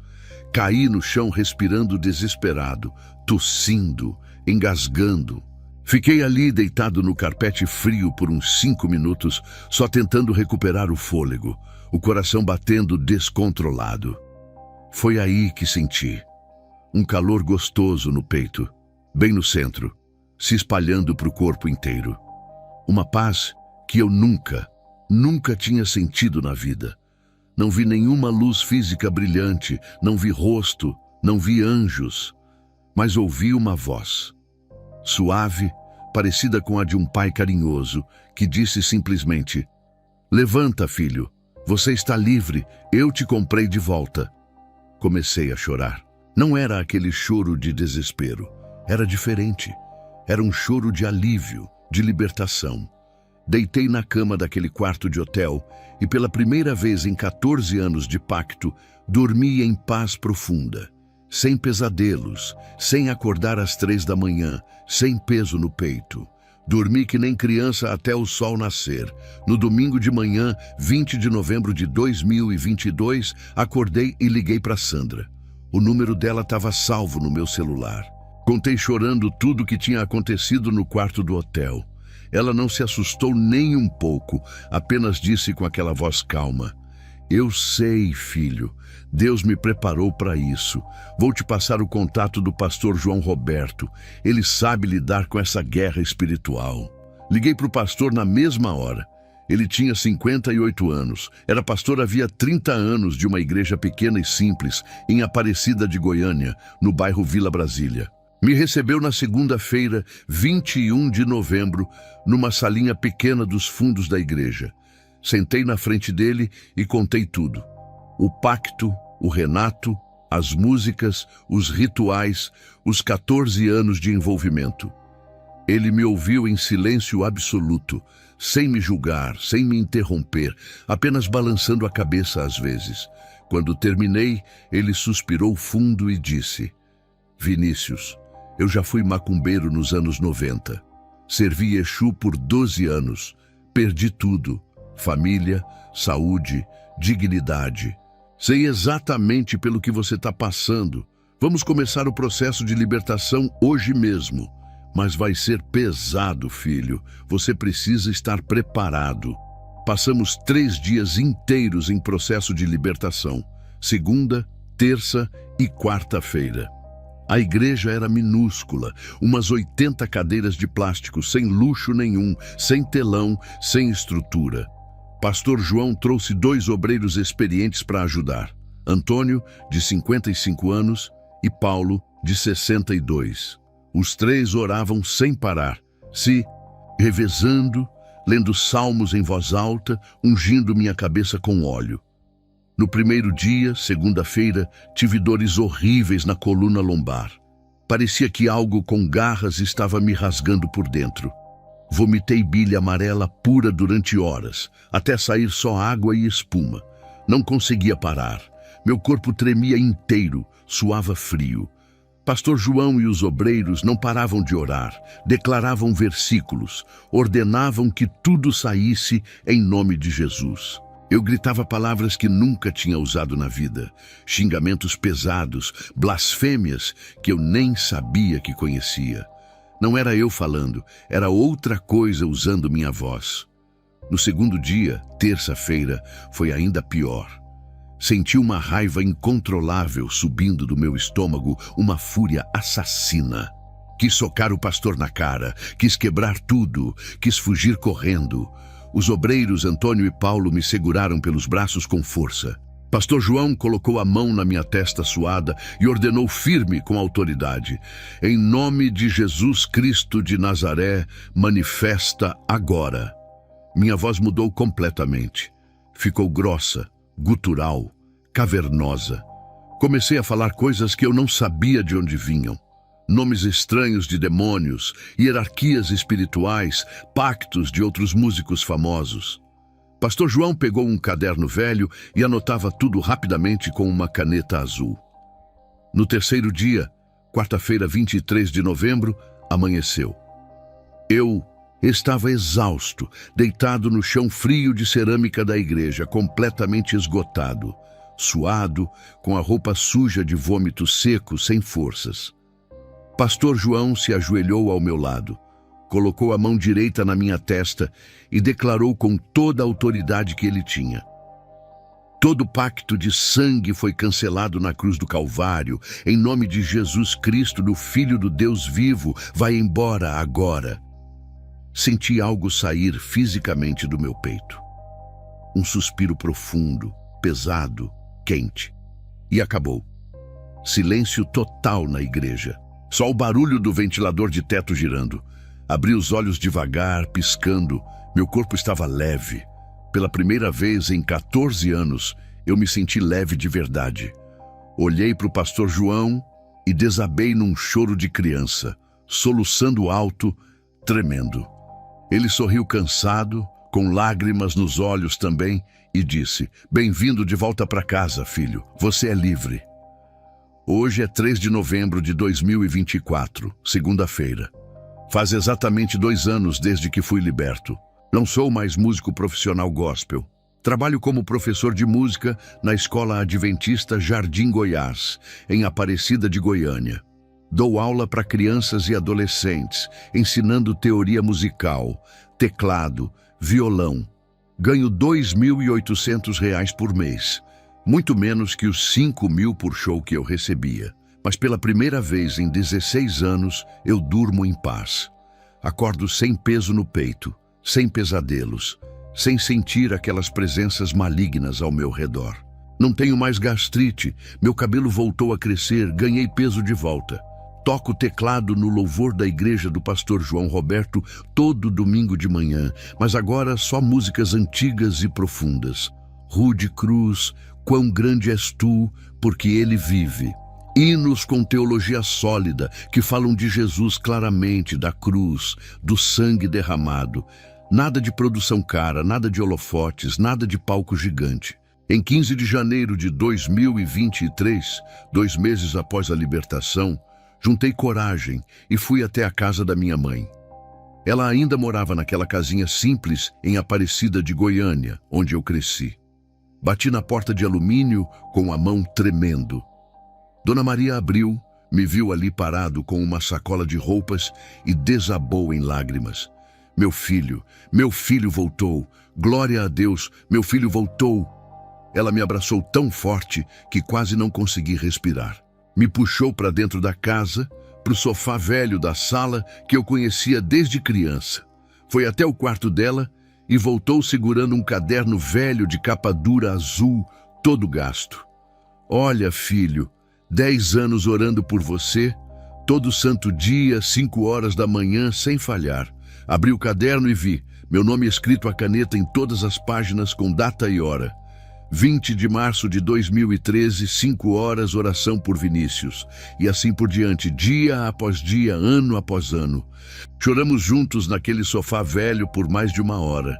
Caí no chão respirando desesperado, tossindo, engasgando. Fiquei ali deitado no carpete frio por uns 5 minutos, só tentando recuperar o fôlego, o coração batendo descontrolado. Foi aí que senti um calor gostoso no peito, bem no centro, se espalhando para o corpo inteiro. Uma paz que eu nunca tinha sentido na vida. Não vi nenhuma luz física brilhante, não vi rosto, não vi anjos, mas ouvi uma voz, suave, parecida com a de um pai carinhoso, que disse simplesmente: "Levanta, filho, você está livre, eu te comprei de volta." Comecei a chorar. Não era aquele choro de desespero, era diferente. Era um choro de alívio, de libertação. Deitei na cama daquele quarto de hotel e pela primeira vez em 14 anos de pacto, dormi em paz profunda. Sem pesadelos, sem acordar às 3 da manhã, sem peso no peito. Dormi que nem criança até o sol nascer. No domingo de manhã, 20 de novembro de 2022, acordei e liguei para Sandra. O número dela estava salvo no meu celular. Contei chorando tudo o que tinha acontecido no quarto do hotel. Ela não se assustou nem um pouco, apenas disse com aquela voz calma: "Eu sei, filho. Deus me preparou para isso. Vou te passar o contato do pastor João Roberto. Ele sabe lidar com essa guerra espiritual." Liguei para o pastor na mesma hora. Ele tinha 58 anos. Era pastor havia 30 anos de uma igreja pequena e simples, em Aparecida de Goiânia, no bairro Vila Brasília. Me recebeu na segunda-feira, 21 de novembro, numa salinha pequena dos fundos da igreja. Sentei na frente dele e contei tudo. O pacto, o Renato, as músicas, os rituais, os 14 anos de envolvimento. Ele me ouviu em silêncio absoluto, sem me julgar, sem me interromper, apenas balançando a cabeça às vezes. Quando terminei, ele suspirou fundo e disse: "Vinícius, eu já fui macumbeiro nos anos 90. Servi Exu por 12 anos. Perdi tudo: família, saúde, dignidade. Sei exatamente pelo que você está passando. Vamos começar o processo de libertação hoje mesmo. Mas vai ser pesado, filho. Você precisa estar preparado." Passamos 3 dias inteiros em processo de libertação. Segunda, terça e quarta-feira. A igreja era minúscula, umas 80 cadeiras de plástico, sem luxo nenhum, sem telão, sem estrutura. Pastor João trouxe 2 obreiros experientes para ajudar: Antônio, de 55 anos, e Paulo, de 62. Os 3 oravam sem parar, se revezando, lendo salmos em voz alta, ungindo minha cabeça com óleo. No primeiro dia, segunda-feira, tive dores horríveis na coluna lombar. Parecia que algo com garras estava me rasgando por dentro. Vomitei bile amarela pura durante horas, até sair só água e espuma. Não conseguia parar. Meu corpo tremia inteiro, suava frio. Pastor João e os obreiros não paravam de orar, declaravam versículos, ordenavam que tudo saísse em nome de Jesus. Eu gritava palavras que nunca tinha usado na vida, xingamentos pesados, blasfêmias que eu nem sabia que conhecia. Não era eu falando, era outra coisa usando minha voz. No segundo dia, terça-feira, foi ainda pior. Senti uma raiva incontrolável subindo do meu estômago, uma fúria assassina. Quis socar o pastor na cara, quis quebrar tudo, quis fugir correndo. Os obreiros Antônio e Paulo me seguraram pelos braços com força. Pastor João colocou a mão na minha testa suada e ordenou firme com autoridade: "Em nome de Jesus Cristo de Nazaré, manifesta agora." Minha voz mudou completamente. Ficou grossa, gutural, cavernosa. Comecei a falar coisas que eu não sabia de onde vinham. Nomes estranhos de demônios, hierarquias espirituais, pactos de outros músicos famosos. Pastor João pegou um caderno velho e anotava tudo rapidamente com uma caneta azul. No terceiro dia, quarta-feira, 23 de novembro, amanheceu. Eu Estava exausto, deitado no chão frio de cerâmica da igreja, completamente esgotado, suado, com a roupa suja de vômito seco, sem forças. Pastor João se ajoelhou ao meu lado, colocou a mão direita na minha testa e declarou com toda a autoridade que ele tinha: todo pacto de sangue foi cancelado na cruz do Calvário. Em nome de Jesus Cristo, do Filho do Deus vivo, vai embora agora. Senti algo sair fisicamente do meu peito. Um suspiro profundo, pesado, quente. E acabou. Silêncio total na igreja. Só o barulho do ventilador de teto girando. Abri os olhos devagar, piscando. Meu corpo estava leve. Pela primeira vez em 14 anos, eu me senti leve de verdade. Olhei para o pastor João e desabei num choro de criança, soluçando alto, tremendo. Ele sorriu cansado, com lágrimas nos olhos também, e disse: bem-vindo de volta para casa, filho. Você é livre. Hoje é 3 de novembro de 2024, segunda-feira. Faz exatamente 2 anos desde que fui liberto. Não sou mais músico profissional gospel. Trabalho como professor de música na Escola Adventista Jardim Goiás, em Aparecida de Goiânia. Dou aula para crianças e adolescentes, ensinando teoria musical, teclado, violão. Ganho R$ 2.800 por mês, muito menos que os 5.000 por show que eu recebia. Mas pela primeira vez em 16 anos, eu durmo em paz. Acordo sem peso no peito, sem pesadelos, sem sentir aquelas presenças malignas ao meu redor. Não tenho mais gastrite, meu cabelo voltou a crescer, ganhei peso de volta. Toco teclado no louvor da igreja do pastor João Roberto todo domingo de manhã, mas agora só músicas antigas e profundas. Rude Cruz, quão grande és tu, porque ele vive. Hinos com teologia sólida, que falam de Jesus claramente, da cruz, do sangue derramado. Nada de produção cara, nada de holofotes, nada de palco gigante. Em 15 de janeiro de 2023, 2 meses após a libertação, juntei coragem e fui até a casa da minha mãe. Ela ainda morava naquela casinha simples em Aparecida de Goiânia, onde eu cresci. Bati na porta de alumínio com a mão tremendo. Dona Maria abriu, me viu ali parado com uma sacola de roupas e desabou em lágrimas. Meu filho voltou. Glória a Deus, meu filho voltou. Ela me abraçou tão forte que quase não consegui respirar. Me puxou para dentro da casa, para o sofá velho da sala que eu conhecia desde criança. Foi até o quarto dela e voltou segurando um caderno velho de capa dura azul, todo gasto. Olha, filho, 10 anos orando por você, todo santo dia, 5 horas da manhã, sem falhar. Abri o caderno e vi meu nome escrito a caneta em todas as páginas com data e hora. 20 de março de 2013, 5 horas, oração por Vinícius. E assim por diante, dia após dia, ano após ano. Choramos juntos naquele sofá velho por mais de 1 hora.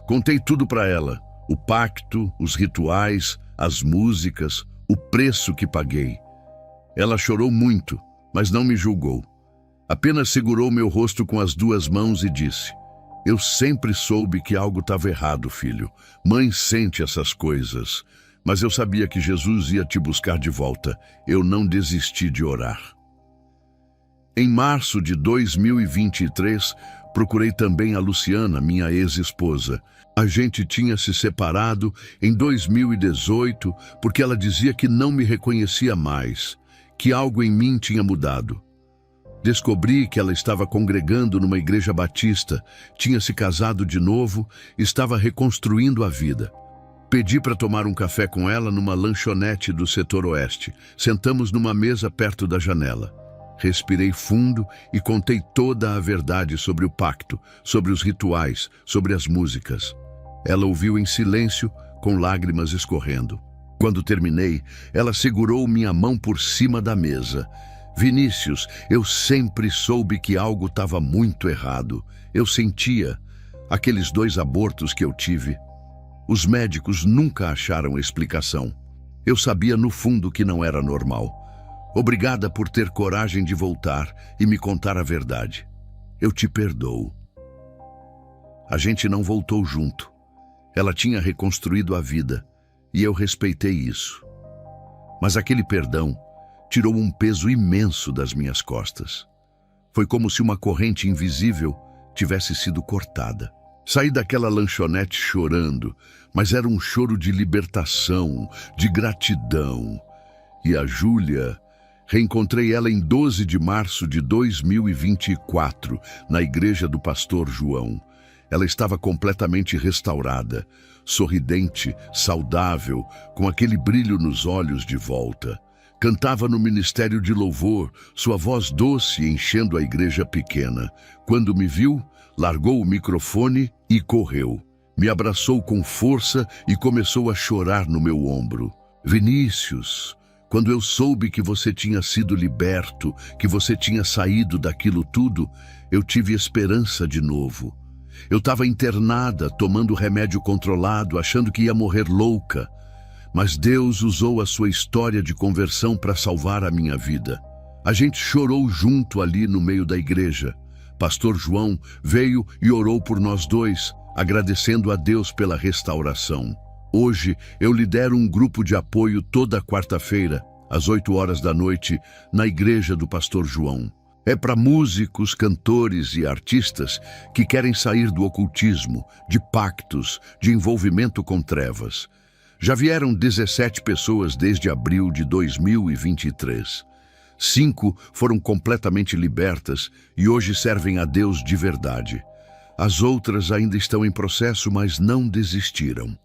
Contei tudo para ela. O pacto, os rituais, as músicas, o preço que paguei. Ela chorou muito, mas não me julgou. Apenas segurou meu rosto com as 2 mãos e disse: eu sempre soube que algo estava errado, filho. Mãe sente essas coisas. Mas eu sabia que Jesus ia te buscar de volta. Eu não desisti de orar. Em março de 2023, procurei também a Luciana, minha ex-esposa. A gente tinha se separado em 2018 porque ela dizia que não me reconhecia mais, que algo em mim tinha mudado. Descobri que ela estava congregando numa igreja batista, tinha se casado de novo, estava reconstruindo a vida. Pedi para tomar um café com ela numa lanchonete do setor oeste. Sentamos numa mesa perto da janela. Respirei fundo e contei toda a verdade sobre o pacto, sobre os rituais, sobre as músicas. Ela ouviu em silêncio, com lágrimas escorrendo. Quando terminei, ela segurou minha mão por cima da mesa. Vinícius, eu sempre soube que algo estava muito errado. Eu sentia aqueles 2 abortos que eu tive. Os médicos nunca acharam explicação. Eu sabia no fundo que não era normal. Obrigada por ter coragem de voltar e me contar a verdade. Eu te perdoo. A gente não voltou junto. Ela tinha reconstruído a vida e eu respeitei isso. Mas aquele perdão tirou um peso imenso das minhas costas. Foi como se uma corrente invisível tivesse sido cortada. Saí daquela lanchonete chorando, mas era um choro de libertação, de gratidão. E a Júlia, reencontrei ela em 12 de março de 2024, na igreja do pastor João. Ela estava completamente restaurada, sorridente, saudável, com aquele brilho nos olhos de volta. Cantava no ministério de louvor, sua voz doce enchendo a igreja pequena. Quando me viu, largou o microfone e correu. Me abraçou com força e começou a chorar no meu ombro. Vinícius, quando eu soube que você tinha sido liberto, que você tinha saído daquilo tudo, eu tive esperança de novo. Eu estava internada, tomando remédio controlado, achando que ia morrer louca. Mas Deus usou a sua história de conversão para salvar a minha vida. A gente chorou junto ali no meio da igreja. Pastor João veio e orou por nós dois, agradecendo a Deus pela restauração. Hoje eu lidero um grupo de apoio toda quarta-feira, às 8 horas da noite, na igreja do pastor João. É para músicos, cantores e artistas que querem sair do ocultismo, de pactos, de envolvimento com trevas. Já vieram 17 pessoas desde abril de 2023. 5 foram completamente libertas e hoje servem a Deus de verdade. As outras ainda estão em processo, mas não desistiram.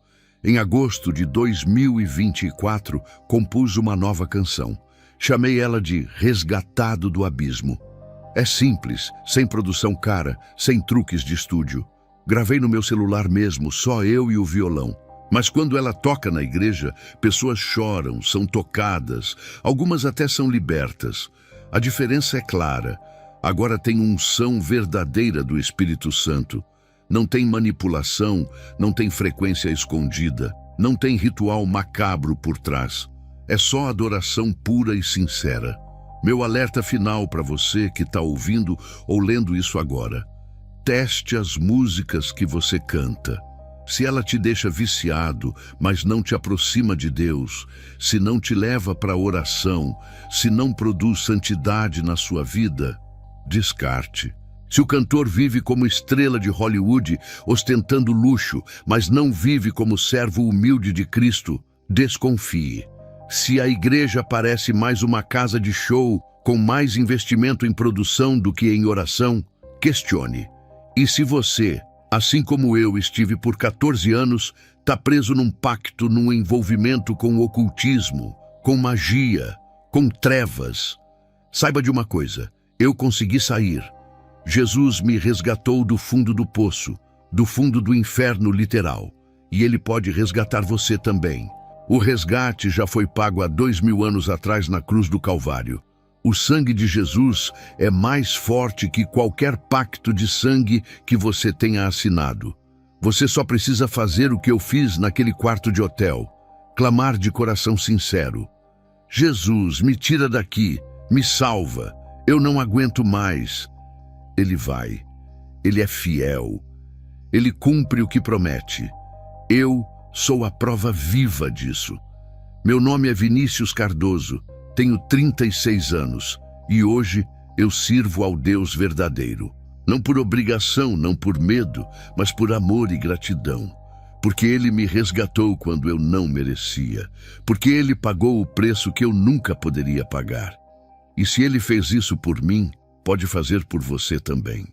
Em agosto de 2024, compus uma nova canção. Chamei ela de Resgatado do Abismo. É simples, sem produção cara, sem truques de estúdio. Gravei no meu celular mesmo, só eu e o violão. Mas quando ela toca na igreja, pessoas choram, são tocadas, algumas até são libertas. A diferença é clara. Agora tem unção verdadeira do Espírito Santo. Não tem manipulação, não tem frequência escondida, não tem ritual macabro por trás. É só adoração pura e sincera. Meu alerta final para você que está ouvindo ou lendo isso agora. Teste as músicas que você canta. Se ela te deixa viciado, mas não te aproxima de Deus, se não te leva para a oração, se não produz santidade na sua vida, descarte. Se o cantor vive como estrela de Hollywood, ostentando luxo, mas não vive como servo humilde de Cristo, desconfie. Se a igreja parece mais uma casa de show, com mais investimento em produção do que em oração, questione. E se você, assim como eu estive por 14 anos, está preso num pacto, num envolvimento com o ocultismo, com magia, com trevas, saiba de uma coisa, eu consegui sair. Jesus me resgatou do fundo do poço, do fundo do inferno literal, e Ele pode resgatar você também. O resgate já foi pago há 2000 anos atrás na cruz do Calvário. O sangue de Jesus é mais forte que qualquer pacto de sangue que você tenha assinado. Você só precisa fazer o que eu fiz naquele quarto de hotel, clamar de coração sincero. Jesus, me tira daqui, me salva, eu não aguento mais. Ele vai, Ele é fiel, Ele cumpre o que promete. Eu sou a prova viva disso. Meu nome é Vinícius Cardoso, tenho 36 anos e hoje eu sirvo ao Deus verdadeiro. Não por obrigação, não por medo, mas por amor e gratidão. Porque Ele me resgatou quando eu não merecia. Porque Ele pagou o preço que eu nunca poderia pagar. E se Ele fez isso por mim, pode fazer por você também.